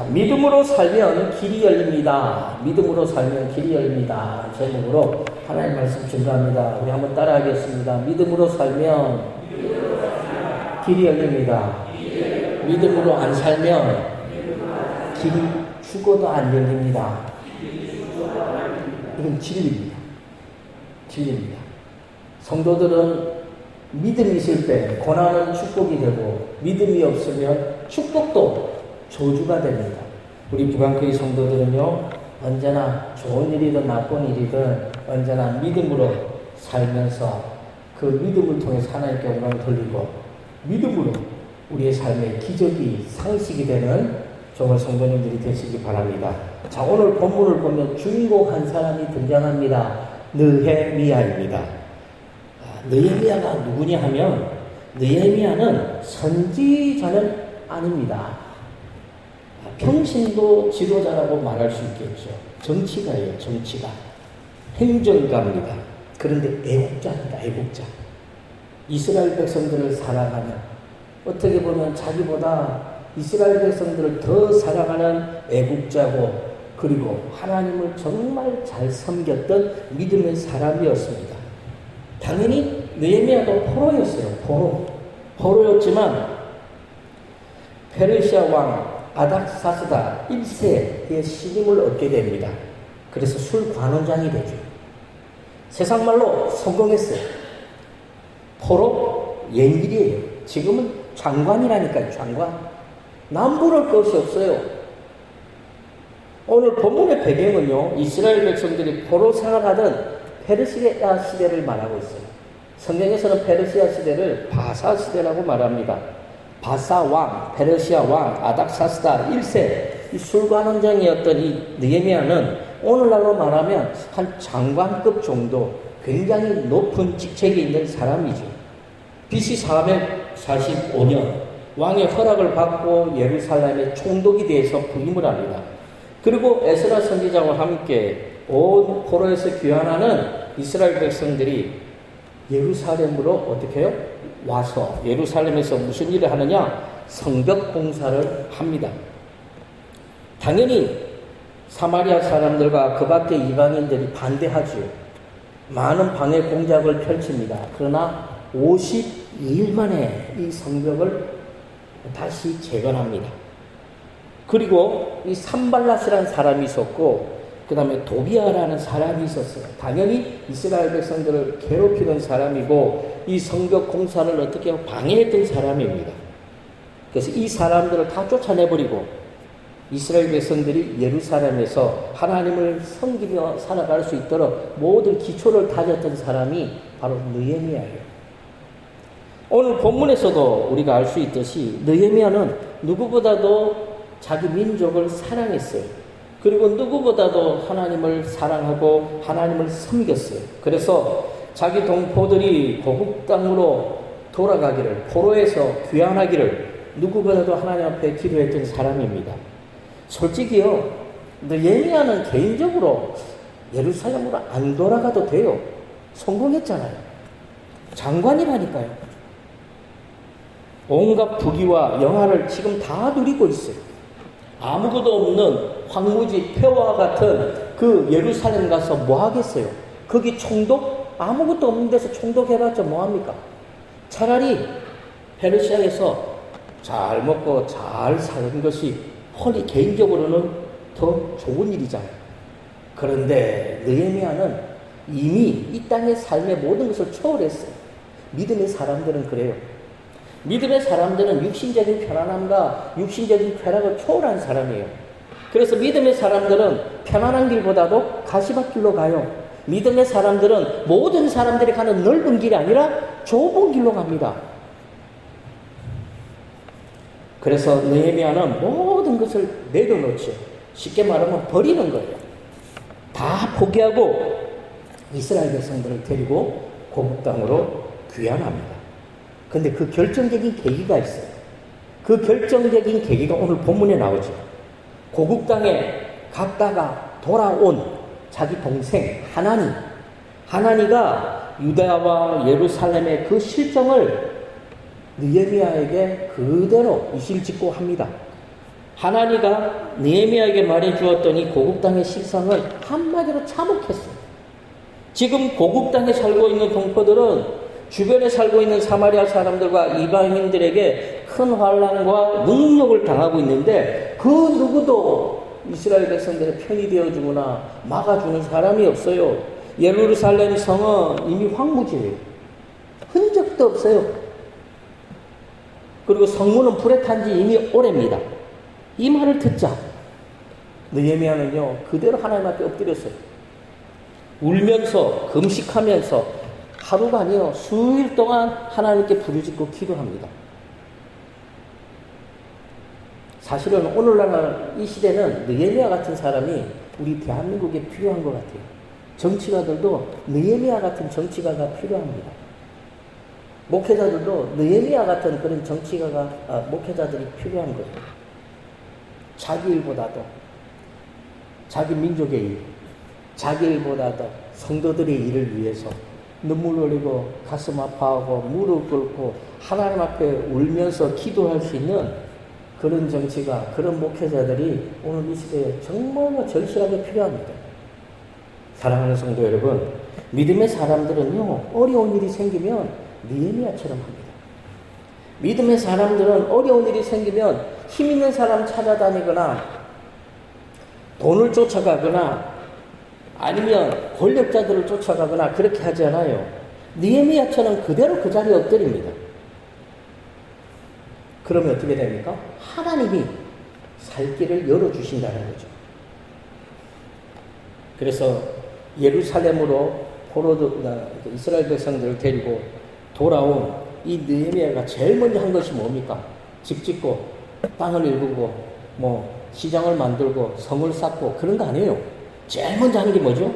믿음으로 살면 길이 열립니다. 믿음으로 살면 길이 열립니다. 제목으로 하나님 말씀 증거합니다. 우리 한번 따라하겠습니다. 믿음으로 살면 길이 열립니다. 믿음으로 안 살면 길이 죽어도 안 열립니다. 이건 진리입니다. 진리입니다. 성도들은 믿음이 있을 때 고난은 축복이 되고 믿음이 없으면 축복도 저주가 됩니다. 우리 북한교회 성도들은요, 언제나 좋은 일이든 나쁜 일이든 언제나 믿음으로 살면서 그 믿음을 통해서 하나님께 영광을 돌리고 믿음으로 우리의 삶에 기적이 상식이 되는 정말 성도님들이 되시기 바랍니다. 자, 오늘 본문을 보면 주인공 한 사람이 등장합니다. 느헤미야입니다. 느헤미야가 누구냐 하면 느헤미야는 선지자는 아닙니다. 평신도 지도자라고 말할 수 있겠죠. 정치가예요. 정치가. 행정가입니다. 그런데 애국자입니다. 애국자. 이스라엘 백성들을 사랑하는, 어떻게 보면 자기보다 이스라엘 백성들을 더 사랑하는 애국자고, 그리고 하나님을 정말 잘 섬겼던 믿음의 사람이었습니다. 당연히 느헤미야도 포로였어요. 포로였지만 페르시아 왕 아닥사스다 1세의 신임을 얻게 됩니다. 그래서 술관원장이 되죠. 세상 말로 성공했어요. 포로 옛일이에요. 지금은 장관이라니까요. 장관. 남부를 것이 없어요. 오늘 본문의 배경은요, 이스라엘 백성들이 포로 생활하던 페르시아 시대를 말하고 있어요. 성경에서는 페르시아 시대를 바사 시대라고 말합니다. 바사 왕, 페르시아 왕 아닥사스다 1세, 이 술관원장이었던 이 느헤미야는 오늘날로 말하면 한 장관급 정도, 굉장히 높은 직책이 있는 사람이죠. BC 445년 왕의 허락을 받고 예루살렘의 총독이 돼서 부임을 합니다. 그리고 에스라 선지자와 함께 온 포로에서 귀환하는 이스라엘 백성들이 예루살렘으로 어떻게 해요? 와서 예루살렘에서 무슨 일을 하느냐? 성벽 공사를 합니다. 당연히 사마리아 사람들과 그 밖의 이방인들이 반대하죠. 많은 방해 공작을 펼칩니다. 그러나 52일 만에 이 성벽을 다시 재건합니다. 그리고 이 산발랏이라는 사람이 있었고, 그 다음에 도비아라는 사람이 있었어요. 당연히 이스라엘 백성들을 괴롭히던 사람이고, 이 성벽 공사를 어떻게 방해했던 사람입니다. 그래서 이 사람들을 다 쫓아내버리고 이스라엘 백성들이 예루살렘에서 하나님을 섬기며 살아갈 수 있도록 모든 기초를 다졌던 사람이 바로 느헤미야예요. 오늘 본문에서도 우리가 알 수 있듯이 느헤미야는 누구보다도 자기 민족을 사랑했어요. 그리고 누구보다도 하나님을 사랑하고 하나님을 섬겼어요. 그래서 자기 동포들이 고국 땅으로 돌아가기를, 포로에서 귀환하기를 누구보다도 하나님 앞에 기도했던 사람입니다. 솔직히요, 느헤미야는 개인적으로 예루살렘으로 안 돌아가도 돼요. 성공했잖아요. 장관이라니까요. 온갖 부귀와 영화를 지금 다 누리고 있어요. 아무것도 없는 황무지 폐허와 같은 그 예루살렘 가서 뭐 하겠어요? 거기 총독? 아무것도 없는 데서 총독 해봤자 뭐합니까? 차라리 페르시아에서 잘 먹고 잘 사는 것이 홀리 개인적으로는 더 좋은 일이잖아요. 그런데 느헤미야는 이미 이 땅의 삶의 모든 것을 초월했어요. 믿음의 사람들은 그래요. 믿음의 사람들은 육신적인 편안함과 육신적인 쾌락을 초월한 사람이에요. 그래서 믿음의 사람들은 편안한 길보다도 가시밭길로 가요. 믿음의 사람들은 모든 사람들이 가는 넓은 길이 아니라 좁은 길로 갑니다. 그래서 느헤미야는 모든 것을 내려놓죠. 쉽게 말하면 버리는 거예요. 다 포기하고 이스라엘 백성들을 데리고 고국 땅으로 귀환합니다. 근데 그 결정적인 계기가 있어요. 그 결정적인 계기가 오늘 본문에 나오죠. 고국 땅에 갔다가 돌아온 자기 동생 하나니가 유다와 예루살렘의 그 실정을 느헤미야에게 그대로 이실직고 합니다. 하나니가 느헤미야에게 말해주었던 이 고국 땅의 실상을 한마디로 참혹했어요. 지금 고국 땅에 살고 있는 동포들은 주변에 살고 있는 사마리아 사람들과 이방인들에게 큰 환난과 능욕을 당하고 있는데 그 누구도 이스라엘 백성들의 편이 되어주거나 막아주는 사람이 없어요. 예루살렘 성은 이미 황무지예요. 흔적도 없어요. 그리고 성문은 불에 탄 지 이미 오래입니다. 이 말을 듣자 느헤미야는요 그대로 하나님 앞에 엎드렸어요. 울면서 금식하면서 하루가 아니요 수일 동안 하나님께 부르짖고 기도합니다. 사실은 오늘날 이 시대는 느헤미야 같은 사람이 우리 대한민국에 필요한 것 같아요. 정치가들도 느헤미야 같은 정치가가 필요합니다. 목회자들도 느헤미야 같은 그런 목회자들이 필요한 거예요. 자기 일보다도 자기 민족의 일, 자기 일보다도 성도들의 일을 위해서 눈물 흘리고 가슴 아파하고 무릎 꿇고 하나님 앞에 울면서 기도할 수 있는 그런 정치가, 그런 목회자들이 오늘 이 시대에 정말 절실하게 필요합니다. 사랑하는 성도 여러분, 믿음의 사람들은요 어려운 일이 생기면 느헤미야처럼 합니다. 믿음의 사람들은 어려운 일이 생기면 힘 있는 사람 찾아다니거나 돈을 쫓아가거나 아니면 권력자들을 쫓아가거나 그렇게 하지 않아요. 느헤미야처럼 그대로 그 자리에 엎드립니다. 그러면 어떻게 됩니까? 하나님이 살 길을 열어주신다는 거죠. 그래서 예루살렘으로 이스라엘 백성들을 데리고 돌아온 이 느헤미야가 제일 먼저 한 것이 뭡니까? 집 짓고 땅을 일구고 시장을 만들고 성을 쌓고 그런 거 아니에요. 제일 먼저 하는 게 뭐죠?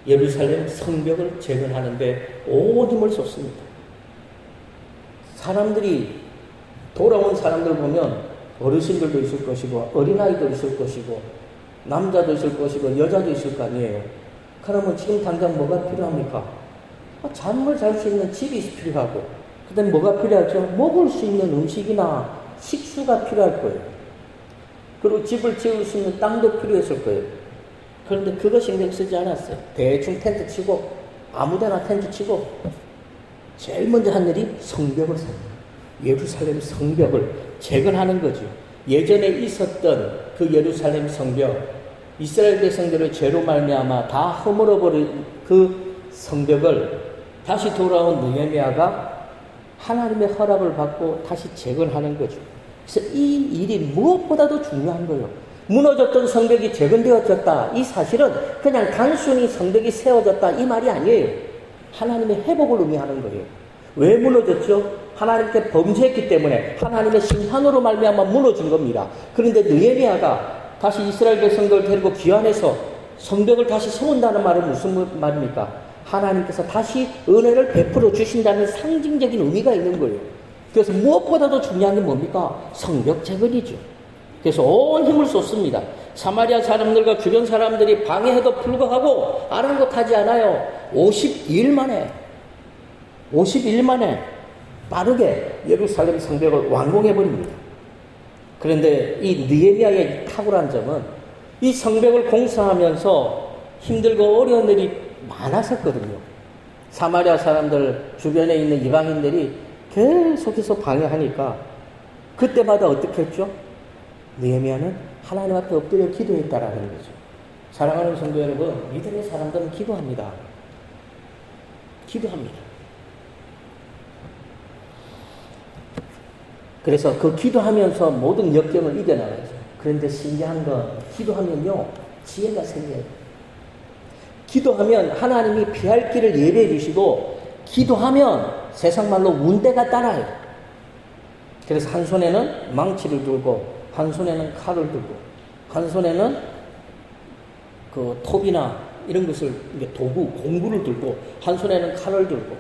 예루살렘 성벽을 재건하는데 온 힘을 쏟습니다. 사람들이 돌아온 사람들 보면 어르신들도 있을 것이고 어린아이도 있을 것이고 남자도 있을 것이고 여자도 있을 거 아니에요. 그러면 지금 당장 뭐가 필요합니까? 잠을 잘 수 있는 집이 필요하고 그 다음에 뭐가 필요하죠? 먹을 수 있는 음식이나 식수가 필요할 거예요. 그리고 집을 지을 수 있는 땅도 필요했을 거예요. 그런데 그거 신경 쓰지 않았어요. 대충 텐트 치고 아무데나 텐트 치고 제일 먼저 한 일이 성벽을 삽니다. 예루살렘 성벽을 재건하는 거죠. 예전에 있었던 그 예루살렘 성벽, 이스라엘 백성들의 죄로 말미암아 다 허물어버린 그 성벽을 다시 돌아온 느헤미야가 하나님의 허락을 받고 다시 재건하는 거죠. 그래서 이 일이 무엇보다도 중요한 거예요. 무너졌던 성벽이 재건되어졌다. 이 사실은 그냥 단순히 성벽이 세워졌다 이 말이 아니에요. 하나님의 회복을 의미하는 거예요. 왜 무너졌죠? 하나님께 범죄했기 때문에 하나님의 심판으로 말미암아 무너진 겁니다. 그런데 느헤미야가 다시 이스라엘 백성들을 데리고 귀환해서 성벽을 다시 세운다는 말은 무슨 말입니까? 하나님께서 다시 은혜를 베풀어 주신다는 상징적인 의미가 있는 거예요. 그래서 무엇보다도 중요한 게 뭡니까? 성벽 재건이죠. 그래서 온 힘을 쏟습니다. 사마리아 사람들과 주변 사람들이 방해해도 불구하고 아랑곳하지 않아요. 50일 만에 빠르게 예루살렘 성벽을 완공해버립니다. 그런데 이 느헤미야의 탁월한 점은 이 성벽을 공사하면서 힘들고 어려운 일이 많았었거든요. 사마리아 사람들 주변에 있는 이방인들이 계속해서 방해하니까 그때마다 어떻게 했죠? 느헤미야는 하나님 앞에 엎드려 기도했다라는 거죠. 사랑하는 성도 여러분, 믿음의 사람들은 기도합니다. 그래서 그 기도하면서 모든 역경을 이겨나가죠. 그런데 신기한 건 기도하면요 지혜가 생겨요. 기도하면 하나님이 피할 길을 예배해 주시고 기도하면 세상 말로 운대가 따라요. 그래서 한 손에는 망치를 들고 한 손에는 칼을 들고 한 손에는 그 톱이나 이런 것을 도구, 공구를 들고 한 손에는 칼을 들고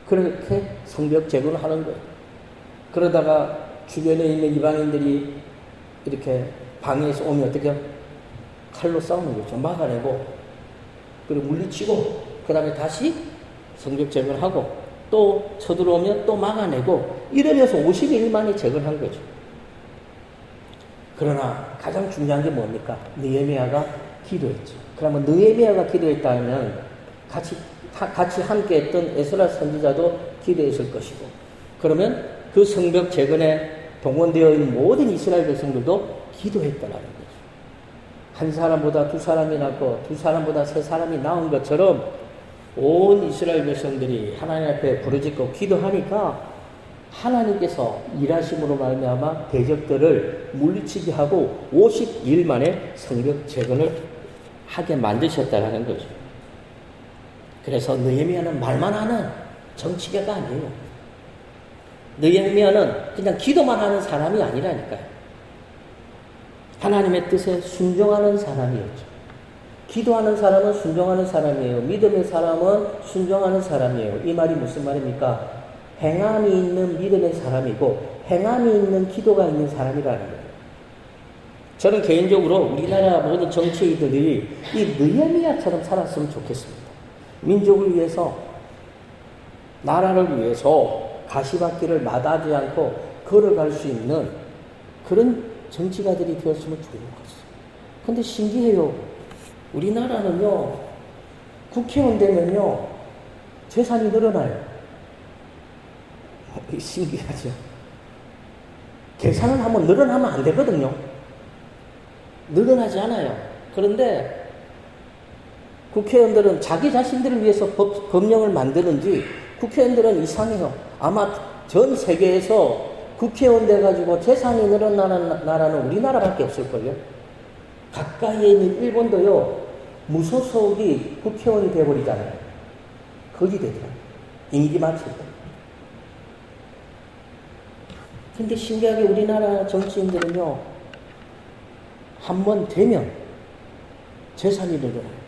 그렇게 성벽 재건을 하는 거예요. 그러다가 주변에 있는 이방인들이 이렇게 방해해서 오면 어떻게 칼로 싸우는 거죠. 막아내고 그리고 물리치고 그 다음에 다시 성벽 재건하고 또 쳐들어오면 또 막아내고 이러면서 50일 만에 재건한 거죠. 그러나 가장 중요한 게 뭡니까? 느헤미야가 기도했죠. 그러면 느헤미야가 기도했다면 같이 함께 했던 에스라 선지자도 기도했을 것이고, 그러면 그 성벽 재건에 동원되어 있는 모든 이스라엘 백성들도 기도했다라는 거죠. 한 사람보다 두 사람이 낳고 두 사람보다 세 사람이 낳은 것처럼 온 이스라엘 백성들이 하나님 앞에 부르짖고 기도하니까 하나님께서 일하심으로 말미암아 대적들을 물리치게 하고 50일 만에 성벽 재건을 하게 만드셨다라는 거죠. 그래서 느헤미야는 말만 하는 정치가가 아니에요. 느헤미야는 그냥 기도만 하는 사람이 아니라니까요. 하나님의 뜻에 순종하는 사람이었죠. 기도하는 사람은 순종하는 사람이에요. 믿음의 사람은 순종하는 사람이에요. 이 말이 무슨 말입니까? 행함이 있는 믿음의 사람이고 행함이 있는 기도가 있는 사람이라는 거예요. 저는 개인적으로 우리나라 모든 정치인들이 이 느헤미야처럼 살았으면 좋겠습니다. 민족을 위해서, 나라를 위해서 가시밭길을 마다하지 않고 걸어갈 수 있는 그런 정치가들이 되었으면 좋은 것이에요. 근데 신기해요. 우리나라는요, 국회의원 되면요, 재산이 늘어나요. 신기하죠. 계산을 하면 늘어나면 안 되거든요. 늘어나지 않아요. 그런데 국회의원들은 자기 자신들을 위해서 법령을 만드는지 국회의원들은 이상해요. 아마 전 세계에서 국회의원 돼가지고 재산이 늘어나는 나라는 우리나라밖에 없을걸요. 가까이에 있는 일본도요, 무소속이 국회의원이 돼버리잖아요. 거지 되더라고요. 임기 마칠 때. 근데 신기하게 우리나라 정치인들은요, 한 번 되면 재산이 늘어나요.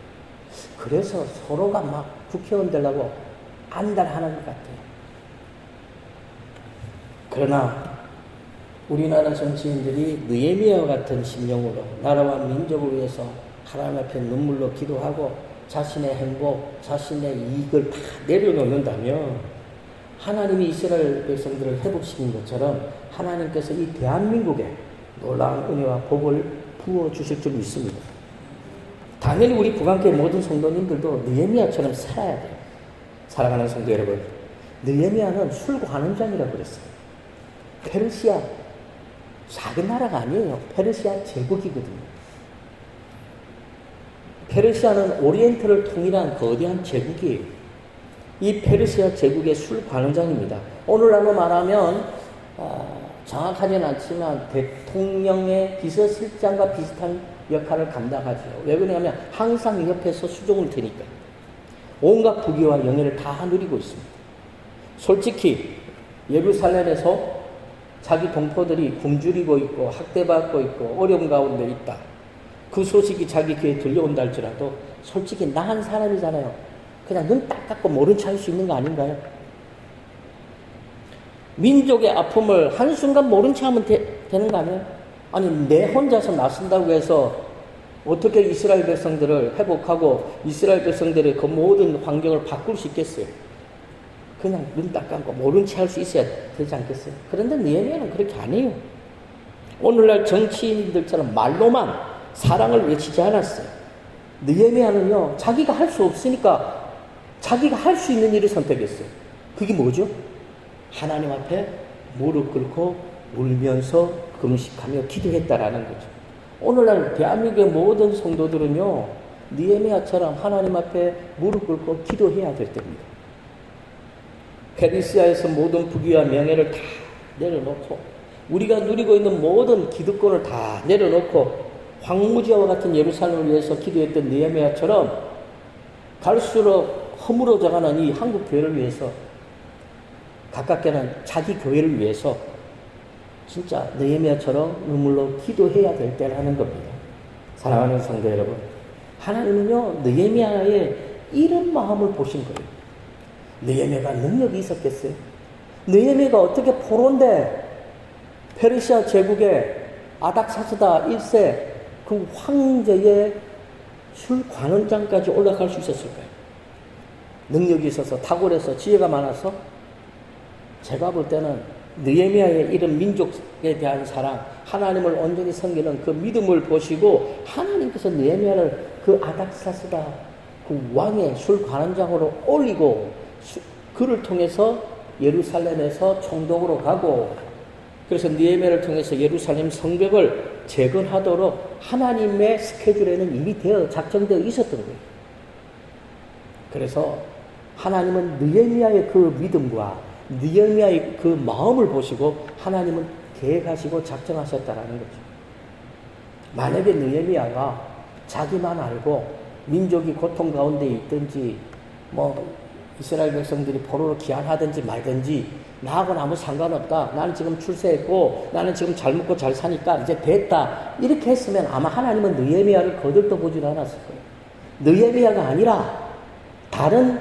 그래서 서로가 막 국회의원 되려고 안달하는 것 같아요. 그러나 우리나라 정치인들이 느헤미야와 같은 심령으로 나라와 민족을 위해서 하나님 앞에 눈물로 기도하고 자신의 행복, 자신의 이익을 다 내려놓는다면 하나님이 이스라엘 백성들을 회복시킨 것처럼 하나님께서 이 대한민국에 놀라운 은혜와 복을 부어주실 줄 믿습니다. 당연히 우리 북한교회 모든 성도님들도 느헤미야처럼 살아야 돼요. 사랑하는 성도 여러분, 느헤미야는 술 관원장이라고 그랬어요. 페르시아 작은 나라가 아니에요. 페르시아 제국이거든요. 페르시아는 오리엔트를 통일한 거대한 제국이에요. 이 페르시아 제국의 술 관원장입니다. 오늘날로 말하면 정확하지는 않지만 대통령의 비서실장과 비슷한 역할을 감당하죠. 왜 그러냐면 항상 옆에서 수종을 드니까. 온갖 부귀와 영예를 다 누리고 있습니다. 솔직히 예루살렘에서 자기 동포들이 굶주리고 있고 학대받고 있고 어려움 가운데 있다. 그 소식이 자기 귀에 들려온다 할지라도 솔직히 나한 사람이잖아요. 그냥 눈 딱 감고 모른 체 할 수 있는 거 아닌가요? 민족의 아픔을 한순간 모른 체 하면 되는 거 아니에요? 아니 내 혼자서 나선다고 해서 어떻게 이스라엘 백성들을 회복하고 이스라엘 백성들의 그 모든 환경을 바꿀 수 있겠어요? 그냥 눈 딱 감고 모른 체 할 수 있어야 되지 않겠어요? 그런데 느헤미야는 그렇게 안 해요. 오늘날 정치인들처럼 말로만 사랑을 외치지 않았어요. 느헤미야는요, 자기가 할 수 없으니까 자기가 할 수 있는 일을 선택했어요. 그게 뭐죠? 하나님 앞에 무릎 꿇고 울면서 금식하며 기도했다라는 거죠. 오늘날 대한민국의 모든 성도들은요, 느헤미야처럼 하나님 앞에 무릎 꿇고 기도해야 될 때입니다. 페르시아에서 모든 부귀와 명예를 다 내려놓고 우리가 누리고 있는 모든 기득권을 다 내려놓고 황무지와 같은 예루살렘을 위해서 기도했던 느헤미야처럼 갈수록 허물어져가는 이 한국 교회를 위해서, 가깝게는 자기 교회를 위해서 진짜 느헤미야처럼 눈물로 기도해야 될 때라는 겁니다. 사랑하는 성도 여러분, 하나님은요 느헤미야의 이런 마음을 보신 거예요. 느헤미야가 능력이 있었겠어요? 느헤미야가 어떻게 포로인데 페르시아 제국의 아닥사스다 1세 그 황제의 술 관원장까지 올라갈 수 있었을까요? 능력이 있어서 탁월해서 지혜가 많아서? 제가 볼 때는 느헤미야의 이런 민족에 대한 사랑, 하나님을 온전히 섬기는 그 믿음을 보시고 하나님께서 느헤미야를 그 아닥사스다 그 왕의 술 관원장으로 올리고 그를 통해서 예루살렘에서 총독으로 가고 그래서 느헤미야를 통해서 예루살렘 성벽을 재건하도록 하나님의 스케줄에는 이미 작정되어 있었던 거예요. 그래서 하나님은 느헤미야의 그 믿음과 느헤미야의 그 마음을 보시고 하나님은 계획하시고 작정하셨다라는 거죠. 만약에 느헤미야가 자기만 알고 민족이 고통 가운데 있든지 이스라엘 백성들이 포로로 귀환하든지 말든지 나하고는 아무 상관없다. 나는 지금 출세했고 나는 지금 잘 먹고 잘 사니까 이제 됐다. 이렇게 했으면 아마 하나님은 느헤미야를 거들떠 보질 않았을 거예요. 느헤미야가 아니라 다른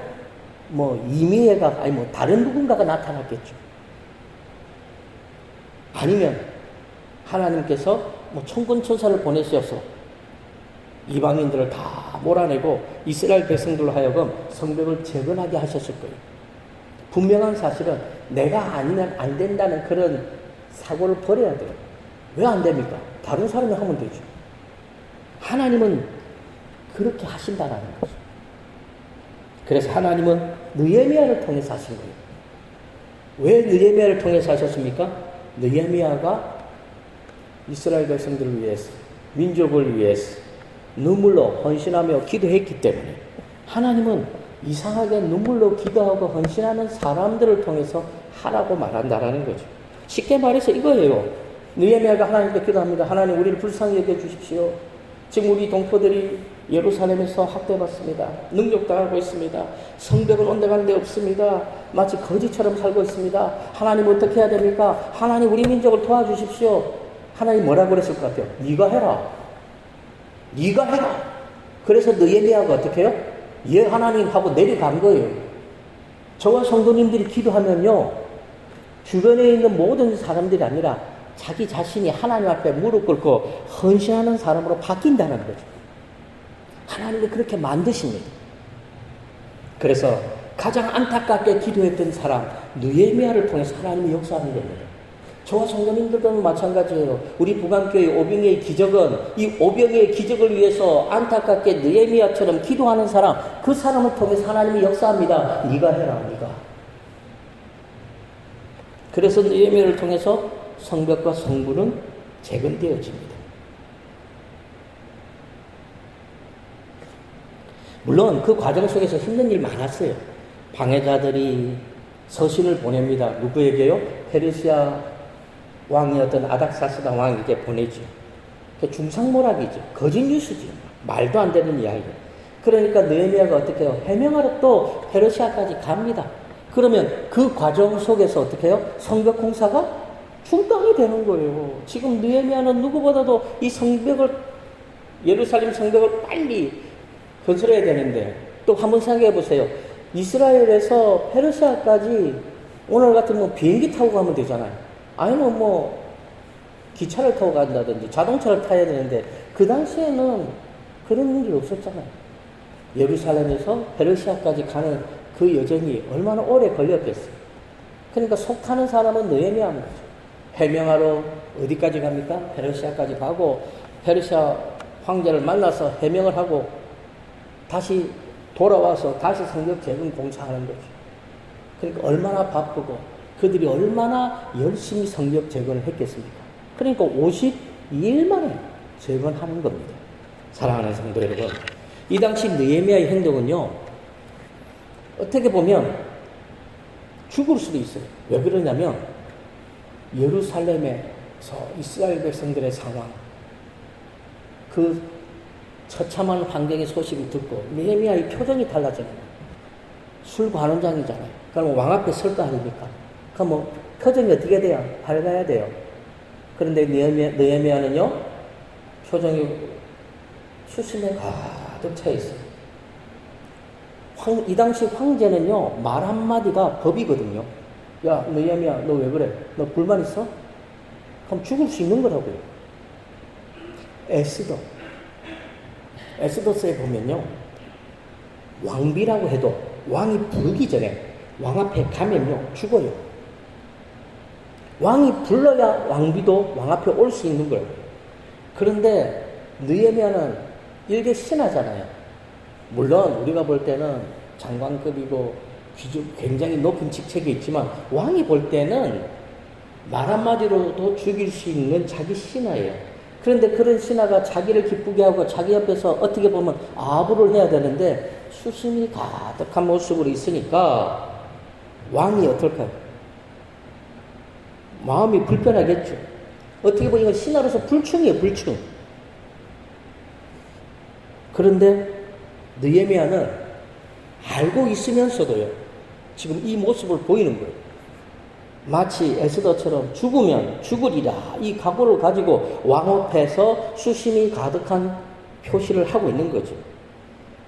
이미애가 다른 누군가가 나타났겠죠. 아니면 하나님께서 천군천사를 보내셔서 이방인들을 다 몰아내고 이스라엘 백성들로 하여금 성벽을 재건하게 하셨을 거예요. 분명한 사실은 내가 아니면 안 된다는 그런 사고를 버려야 돼요. 왜 안 됩니까? 다른 사람이 하면 되죠. 하나님은 그렇게 하신다는 거죠. 그래서 하나님은 느헤미야를 통해서 하신 거예요. 왜 느헤미야를 통해서 하셨습니까? 느헤미야가 이스라엘 백성들을 위해서, 민족을 위해서 눈물로 헌신하며 기도했기 때문에 하나님은 이상하게 눈물로 기도하고 헌신하는 사람들을 통해서 하라고 말한다라는 거죠. 쉽게 말해서 이거예요. 느헤미야가 하나님께 기도합니다. 하나님, 우리를 불쌍히 여겨 주십시오. 지금 우리 동포들이 예루살렘에서 학대받습니다. 능욕당하고 있습니다. 성벽은 온데간 데 없습니다. 마치 거지처럼 살고 있습니다. 하나님 어떻게 해야 됩니까? 하나님 우리 민족을 도와주십시오. 하나님 뭐라고 그랬을 것 같아요? 네가 해라. 네가 해라. 그래서 느헤미야가 어떻게 해요? 예 하나님 하고 내려간 거예요. 저와 성도님들이 기도하면요, 주변에 있는 모든 사람들이 아니라 자기 자신이 하나님 앞에 무릎 꿇고 헌신하는 사람으로 바뀐다는 거죠. 하나님이 그렇게 만드십니다. 그래서 가장 안타깝게 기도했던 사람 느헤미야를 통해서 하나님이 역사하는 겁니다. 저와 성도님들도 마찬가지예요. 우리 북한교회 오병이의 기적은 이 오병이의 기적을 위해서 안타깝게 느헤미야처럼 기도하는 사람, 그 사람을 통해서 하나님이 역사합니다. 네가 해라, 네가. 그래서 느헤미야를 통해서 성벽과 성문은 재건되어집니다. 물론 그 과정 속에서 힘든 일 많았어요. 방해자들이 서신을 보냅니다. 누구에게요? 페르시아 왕이었던 아닥사스다 왕에게 보내죠. 중상모략이죠. 거짓 뉴스죠. 말도 안 되는 이야기. 그러니까 느헤미야가 어떻게 해요? 해명하러 또 페르시아까지 갑니다. 그러면 그 과정 속에서 어떻게 해요? 성벽 공사가 중단이 되는 거예요. 지금 느헤미야는 누구보다도 이 성벽을, 예루살렘 성벽을 빨리 건설해야 되는데, 또 한번 생각해 보세요. 이스라엘에서 페르시아까지 오늘 같으면 비행기 타고 가면 되잖아요. 아니면 기차를 타고 간다든지 자동차를 타야 되는데, 그 당시에는 그런 일이 없었잖아요. 예루살렘에서 페르시아까지 가는 그 여정이 얼마나 오래 걸렸겠어요. 그러니까 속 타는 사람은 느헤미야인 거죠. 해명하러 어디까지 갑니까? 페르시아까지 가고, 페르시아 황제를 만나서 해명을 하고 다시 돌아와서 다시 성벽 재건 공사하는 거죠. 그러니까 얼마나 바쁘고 그들이 얼마나 열심히 성벽 재건을 했겠습니까? 그러니까 52일 만에 재건하는 겁니다. 사랑하는 성도 여러분, 이 당시 느헤미야의 행동은요, 어떻게 보면 죽을 수도 있어요. 왜 그러냐면 예루살렘에서 이스라엘 백성들의 상황, 그 처참한 환경의 소식을 듣고 느헤미야의 표정이 달라져요. 술 관원장이잖아요. 그럼 왕 앞에 설 거 아닙니까? 그럼 표정이 어떻게 돼요? 밝아야 돼요. 그런데 느헤미야는요, 표정이 수심에 가득 차 있어요. 이 당시 황제는요, 말 한마디가 법이거든요. 야, 느헤미야, 너 왜 그래? 너 불만 있어? 그럼 죽을 수 있는 거라고요. 에스더스에 보면요, 왕비라고 해도 왕이 부르기 전에 왕 앞에 가면요, 죽어요. 왕이 불러야 왕비도 왕 앞에 올 수 있는 거예요. 그런데 느헤미야는 일개 신하잖아요. 물론 우리가 볼 때는 장관급이고 굉장히 높은 직책이 있지만 왕이 볼 때는 말 한마디로도 죽일 수 있는 자기 신하예요. 그런데 그런 신하가 자기를 기쁘게 하고 자기 옆에서 어떻게 보면 아부를 해야 되는데 수심이 가득한 모습으로 있으니까 왕이 어떨까요? 마음이 불편하겠죠. 어떻게 보면 이건 신하로서 불충이에요, 불충. 그런데 느헤미야는 알고 있으면서도요, 지금 이 모습을 보이는 거예요. 마치 에스더처럼 죽으면 죽으리라 이 각오를 가지고 왕 앞에서 수심이 가득한 표시를 하고 있는 거죠.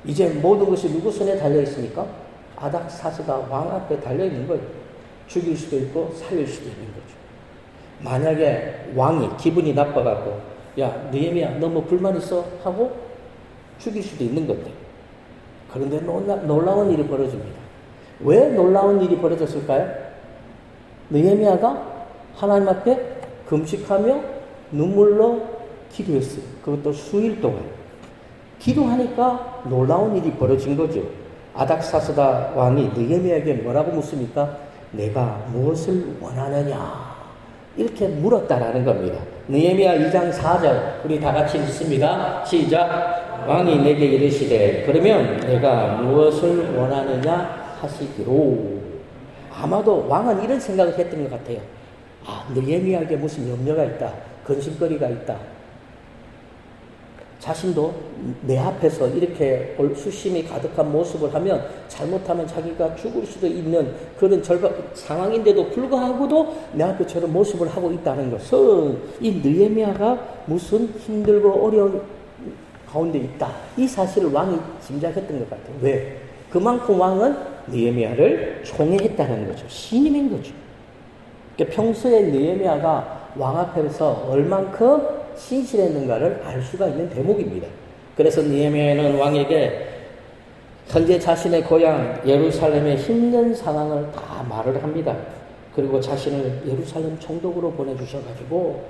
이제 모든 것이 누구 손에 달려 있습니까? 아닥사스다 왕 앞에 달려 있는 거예요. 죽일 수도 있고 살릴 수도 있는 거죠. 만약에 왕이 기분이 나빠갖고 야 느헤미야 너 뭐 불만 있어? 하고 죽일 수도 있는 건데, 그런데 놀라운 일이 벌어집니다. 왜 놀라운 일이 벌어졌을까요? 느헤미야가 하나님 앞에 금식하며 눈물로 기도했어요. 그것도 수일 동안. 기도하니까 놀라운 일이 벌어진 거죠. 아닥사스다 왕이 느헤미야에게 뭐라고 묻습니까? 내가 무엇을 원하느냐? 이렇게 물었다라는 겁니다. 느헤미야 2장 4절 우리 다 같이 읽습니다. 시작. 왕이 내게 이르시되 그러면 내가 무엇을 원하느냐 하시기로. 아마도 왕은 이런 생각을 했던 것 같아요. 아, 느헤미야에게 무슨 염려가 있다. 근심거리가 있다. 자신도 내 앞에서 이렇게 수심이 가득한 모습을 하면 잘못하면 자기가 죽을 수도 있는 그런 상황인데도 불구하고도 내 앞에 저런 모습을 하고 있다는 것은 이 느헤미야가 무슨 힘들고 어려운 가운데 있다. 이 사실을 왕이 짐작했던 것 같아요. 왜? 그만큼 왕은 느헤미야를 총애했다는 거죠. 신임인 거죠. 그러니까 평소에 느헤미야가 왕 앞에서 얼만큼 신실했는가를 알 수가 있는 대목입니다. 그래서 느헤미야는 왕에게 현재 자신의 고향 예루살렘의 힘든 상황을 다 말을 합니다. 그리고 자신을 예루살렘 총독으로 보내주셔가지고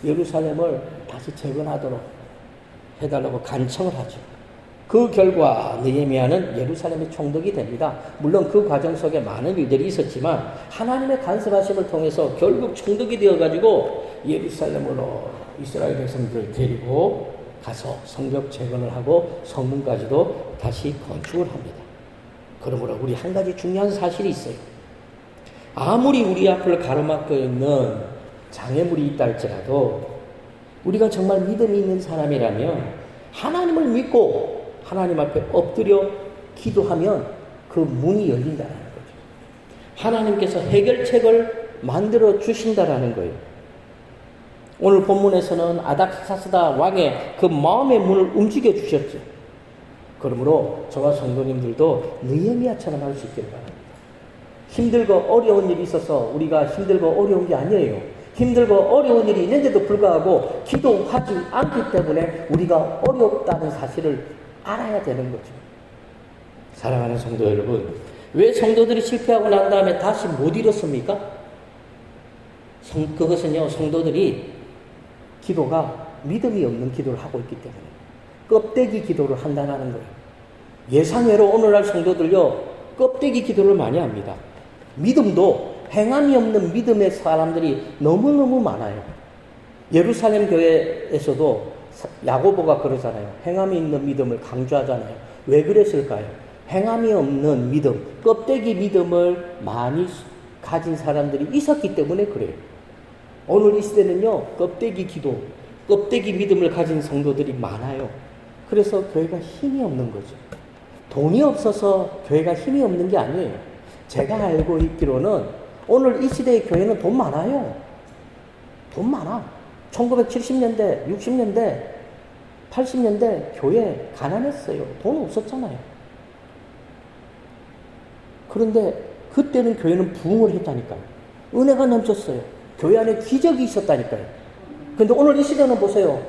예루살렘을 다시 재건하도록 해달라고 간청을 하죠. 그 결과 느헤미야는 예루살렘의 총독이 됩니다. 물론 그 과정 속에 많은 일들이 있었지만 하나님의 간섭하심을 통해서 결국 총독이 되어가지고 예루살렘으로 이스라엘 백성들을 데리고 가서 성벽 재건을 하고 성문까지도 다시 건축을 합니다. 그러므로 우리 한 가지 중요한 사실이 있어요. 아무리 우리 앞을 가로막고 있는 장애물이 있다 할지라도 우리가 정말 믿음이 있는 사람이라면 하나님을 믿고 하나님 앞에 엎드려 기도하면 그 문이 열린다는 거죠. 하나님께서 해결책을 만들어 주신다라는 거예요. 오늘 본문에서는 아닥사스다 왕의 그 마음의 문을 움직여 주셨죠. 그러므로 저와 성도님들도 느헤미야처럼 할 수 있기를 바랍니다. 힘들고 어려운 일이 있어서 우리가 힘들고 어려운 게 아니에요. 힘들고 어려운 일이 있는데도 불구하고 기도하지 않기 때문에 우리가 어렵다는 사실을 알아야 되는 거죠. 사랑하는 성도 여러분, 왜 성도들이 실패하고 난 다음에 다시 못 일었습니까? 그것은요, 성도들이 기도가 믿음이 없는 기도를 하고 있기 때문에 껍데기 기도를 한다는 거예요. 예상외로 오늘날 성도들요, 껍데기 기도를 많이 합니다. 믿음도 행함이 없는 믿음의 사람들이 너무너무 많아요. 예루살렘 교회에서도 야고보가 그러잖아요. 행함이 있는 믿음을 강조하잖아요. 왜 그랬을까요? 행함이 없는 믿음, 껍데기 믿음을 많이 가진 사람들이 있었기 때문에 그래요. 오늘 이 시대는요, 껍데기 기도, 껍데기 믿음을 가진 성도들이 많아요. 그래서 교회가 힘이 없는 거죠. 돈이 없어서 교회가 힘이 없는 게 아니에요. 제가 알고 있기로는 오늘 이 시대의 교회는 돈 많아요. 돈 많아. 1970년대, 60년대, 80년대 교회 가난했어요. 돈 없었잖아요. 그런데 그때는 교회는 부흥을 했다니까요. 은혜가 넘쳤어요. 교회 안에 기적이 있었다니까요. 근데 오늘 이 시대는 보세요.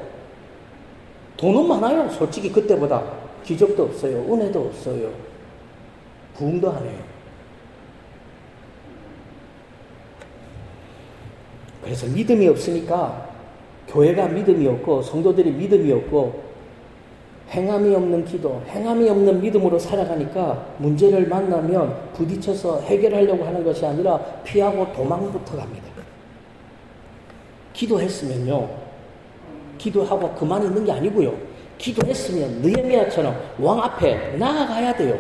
돈은 많아요. 솔직히 그때보다. 기적도 없어요. 은혜도 없어요. 부흥도 안 해요. 그래서 믿음이 없으니까 교회가 믿음이 없고 성도들이 믿음이 없고 행함이 없는 기도, 행함이 없는 믿음으로 살아가니까 문제를 만나면 부딪혀서 해결하려고 하는 것이 아니라 피하고 도망부터 갑니다. 기도했으면요, 기도하고 그만 있는 게 아니고요, 기도했으면 느헤미야처럼 왕 앞에 나아가야 돼요.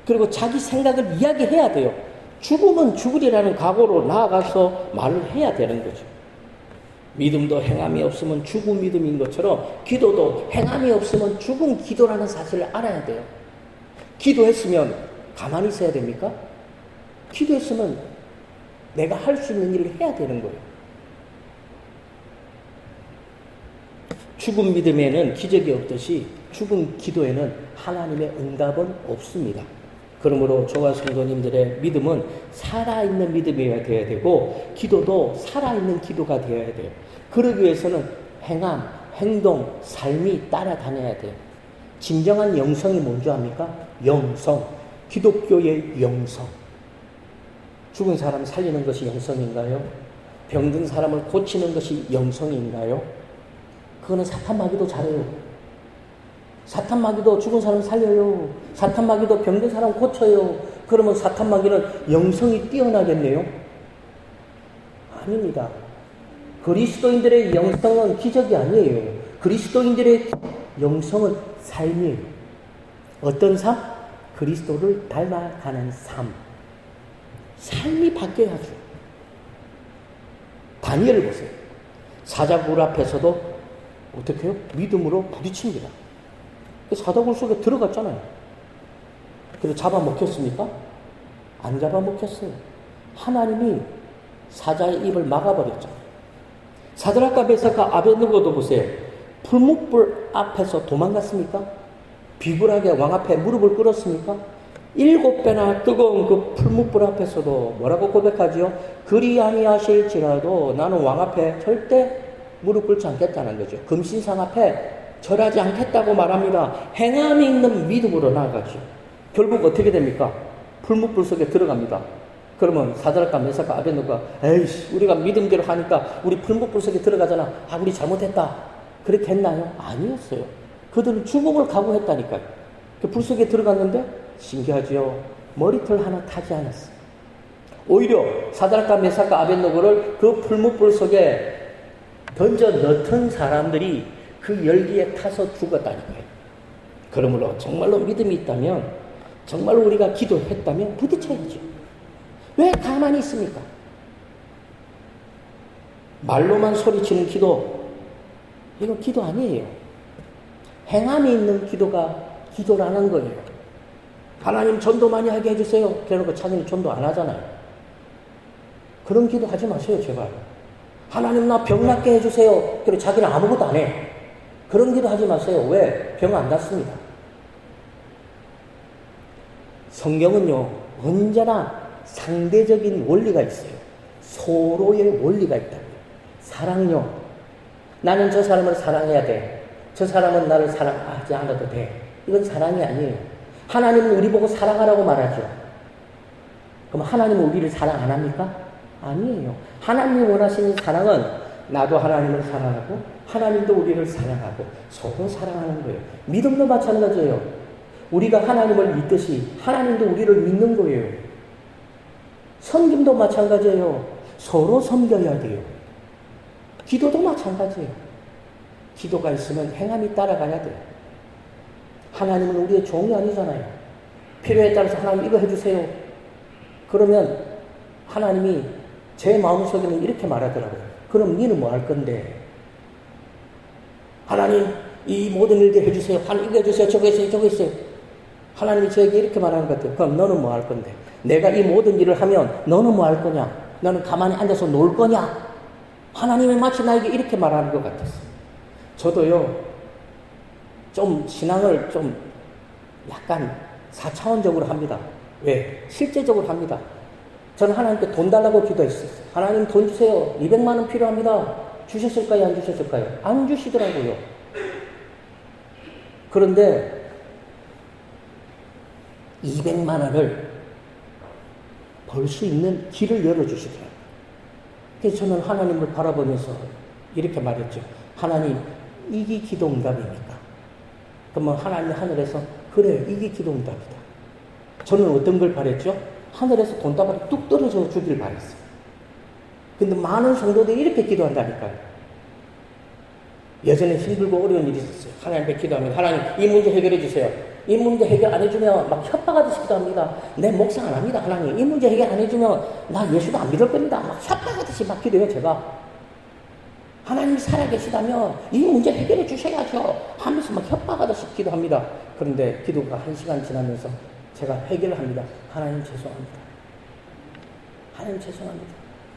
그리고 자기 생각을 이야기해야 돼요. 죽으면 죽으리라는 각오로 나아가서 말을 해야 되는 거죠. 믿음도 행함이 없으면 죽은 믿음인 것처럼 기도도 행함이 없으면 죽은 기도라는 사실을 알아야 돼요. 기도했으면 가만히 있어야 됩니까? 기도했으면 내가 할 수 있는 일을 해야 되는 거예요. 죽은 믿음에는 기적이 없듯이 죽은 기도에는 하나님의 응답은 없습니다. 그러므로 저와 성도님들의 믿음은 살아있는 믿음이 되어야 되고 기도도 살아있는 기도가 되어야 돼요. 그러기 위해서는 행함, 행동, 삶이 따라다녀야 돼요. 진정한 영성이 뭔지 압니까? 영성, 기독교의 영성. 죽은 사람 살리는 것이 영성인가요? 병든 사람을 고치는 것이 영성인가요? 그거는 사탄마귀도 잘해요. 사탄마귀도 죽은 사람 살려요. 사탄마귀도 병든 사람 고쳐요. 그러면 사탄마귀는 영성이 뛰어나겠네요? 아닙니다. 그리스도인들의 영성은 기적이 아니에요. 그리스도인들의 영성은 삶이에요. 어떤 삶? 그리스도를 닮아가는 삶. 삶이 바뀌어야죠. 다니엘을 보세요. 사자굴 앞에서도 어떻게 해요? 믿음으로 부딪힙니다. 사자굴 속에 들어갔잖아요. 그래서 잡아먹혔습니까? 안 잡아먹혔어요. 하나님이 사자의 입을 막아버렸잖아요. 사드락과 메삭과 아벳느고도 보세요. 풀무불 앞에서 도망갔습니까? 비굴하게 왕 앞에 무릎을 꿇었습니까? 7배나 뜨거운 그 풀무불 앞에서도 뭐라고 고백하지요? 그리 아니하실지라도 나는 왕 앞에 절대 무릎 꿇지 않겠다는 거죠. 금신상 앞에 절하지 않겠다고 말합니다. 행함이 있는 믿음으로 나아가죠. 결국 어떻게 됩니까? 풀무불 속에 들어갑니다. 그러면 사드락과 메삭과 아벳느고가 에이씨 우리가 믿음대로 하니까 우리 풀무불 속에 들어가잖아. 아 우리 잘못했다. 그렇게 했나요? 아니었어요. 그들은 죽음을 각오했다니까요. 그 불 속에 들어갔는데 신기하지요. 머리털 하나 타지 않았어요. 오히려 사드락과 메삭과 아벳느고를 그 풀무불 속에 던져 넣던 사람들이 그 열기에 타서 죽었다니까요. 그러므로 정말로 믿음이 있다면, 정말로 우리가 기도했다면 부딪혀야죠. 왜 가만히 있습니까? 말로만 소리치는 기도, 이건 기도 아니에요. 행함이 있는 기도가 기도라는 거예요. 하나님 전도 많이 하게 해주세요. 그래놓고 자기는 전도 안 하잖아요. 그런 기도 하지 마세요, 제발. 하나님 나 병 낫게 해주세요. 그리고 자기는 아무것도 안 해. 그런 기도 하지 마세요. 왜? 병 안 낫습니다. 성경은요, 언제나 상대적인 원리가 있어요. 서로의 원리가 있다고요. 사랑요. 나는 저 사람을 사랑해야 돼. 저 사람은 나를 사랑하지 않아도 돼. 이건 사랑이 아니에요. 하나님은 우리 보고 사랑하라고 말하죠. 그럼 하나님은 우리를 사랑 안 합니까? 아니에요. 하나님이 원하시는 사랑은 나도 하나님을 사랑하고 하나님도 우리를 사랑하고 서로 사랑하는 거예요. 믿음도 마찬가지예요. 우리가 하나님을 믿듯이 하나님도 우리를 믿는 거예요. 섬김도 마찬가지예요. 서로 섬겨야 돼요. 기도도 마찬가지예요. 기도가 있으면 행함이 따라가야 돼요. 하나님은 우리의 종이 아니잖아요. 필요에 따라서 하나님 이거 해주세요. 그러면 하나님이 제 마음속에는 이렇게 말하더라고요. 그럼 니는 뭐 할 건데? 하나님 이 모든 일들 해주세요. 하나님 이거 해주세요. 저거 했어요. 저거 했어요. 하나님이 저에게 이렇게 말하는 것 같아요. 그럼 너는 뭐 할 건데? 내가 이 모든 일을 하면 너는 뭐 할 거냐? 너는 가만히 앉아서 놀 거냐? 하나님이 마치 나에게 이렇게 말하는 것 같았어요. 저도요. 좀 신앙을 좀 약간 4차원적으로 합니다. 왜? 실제적으로 합니다. 저는 하나님께 돈 달라고 기도했어요. 하나님 돈 주세요. 200만 원 필요합니다. 주셨을까요? 안 주셨을까요? 안 주시더라고요. 그런데 200만 원을 벌 수 있는 길을 열어주시더라고요. 그래서 저는 하나님을 바라보면서 이렇게 말했죠. 하나님, 이게 기도 응답입니까? 그러면 하나님 하늘에서 그래, 이게 기도 응답이다. 저는 어떤 걸 바랬죠? 하늘에서 돈다발이 뚝 떨어져 주길 바랬어요. 근데 많은 성도들이 이렇게 기도한다니까요. 예전에 힘들고 어려운 일이 있었어요. 하나님께 기도하면 하나님 이 문제 해결해 주세요. 이 문제 해결 안 해주면 막 협박하듯이 기도합니다. 내 목상 안 합니다. 하나님 이 문제 해결 안 해주면 나 예수도 안 믿을 겁니다. 막 협박하듯이 막 기도해요. 제가 하나님이 살아계시다면 이 문제 해결해 주셔야죠 하면서 막 협박하듯이 기도합니다. 그런데 기도가 1시간 지나면서 제가 해결을 합니다. 하나님 죄송합니다. 하나님 죄송합니다.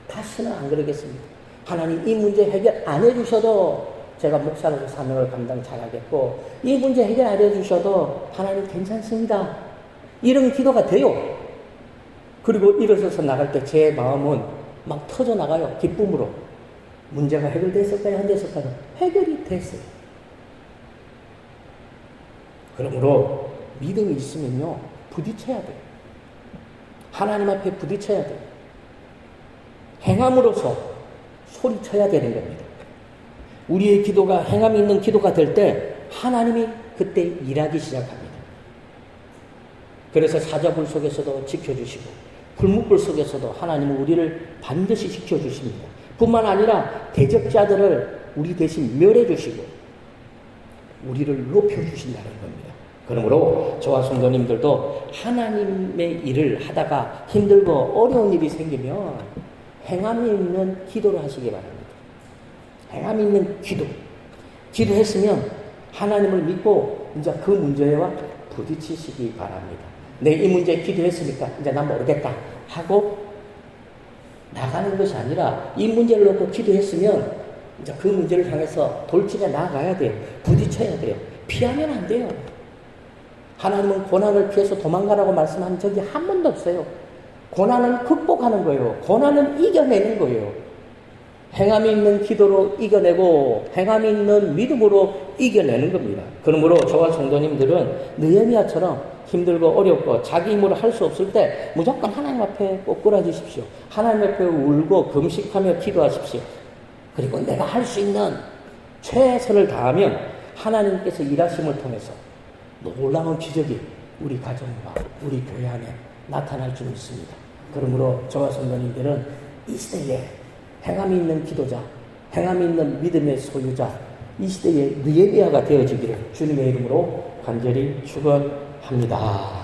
다시는 안 그러겠습니다. 하나님 이 문제 해결 안 해주셔도 제가 목사로서 사명을 감당 잘하겠고 이 문제 해결 안 해주셔도 하나님 괜찮습니다. 이런 기도가 돼요. 그리고 일어서서 나갈 때 제 마음은 막 터져나가요. 기쁨으로. 문제가 해결됐을까요? 안 됐을까요? 해결이 됐어요. 그러므로 믿음이 있으면요 부딪혀야 돼요. 하나님 앞에 부딪혀야 돼요. 행함으로써 소리쳐야 되는 겁니다. 우리의 기도가 행함이 있는 기도가 될 때 하나님이 그때 일하기 시작합니다. 그래서 사자굴 속에서도 지켜주시고 불뭇불 속에서도 하나님은 우리를 반드시 지켜주십니다. 뿐만 아니라 대적자들을 우리 대신 멸해주시고 우리를 높여주신다는 겁니다. 그러므로 저와 성도님들도 하나님의 일을 하다가 힘들고 어려운 일이 생기면 행함이 있는 기도를 하시기 바랍니다. 행함이 있는 기도. 기도했으면 하나님을 믿고 이제 그 문제와 부딪히시기 바랍니다. 내 이 문제 기도했으니까 이제 난 모르겠다 하고 나가는 것이 아니라 이 문제를 놓고 기도했으면 이제 그 문제를 향해서 돌진해 나가야 돼요. 부딪혀야 돼요. 피하면 안 돼요. 하나님은 고난을 피해서 도망가라고 말씀한 적이 한 번도 없어요. 고난은 극복하는 거예요. 고난은 이겨내는 거예요. 행함이 있는 기도로 이겨내고 행함이 있는 믿음으로 이겨내는 겁니다. 그러므로 저와 성도님들은 느헤미야처럼 힘들고 어렵고 자기 힘으로 할 수 없을 때 무조건 하나님 앞에 꼭 꿇어주십시오. 하나님 앞에 울고 금식하며 기도하십시오. 그리고 내가 할 수 있는 최선을 다하면 하나님께서 일하심을 통해서 놀라운 기적이 우리 가정과 우리 교회 안에 나타날 줄 믿습니다. 그러므로 저와 성도님들은 이 시대에 행함이 있는 기도자, 행함이 있는 믿음의 소유자, 이 시대의 느헤미야가 되어지기를 주님의 이름으로 간절히 축원합니다.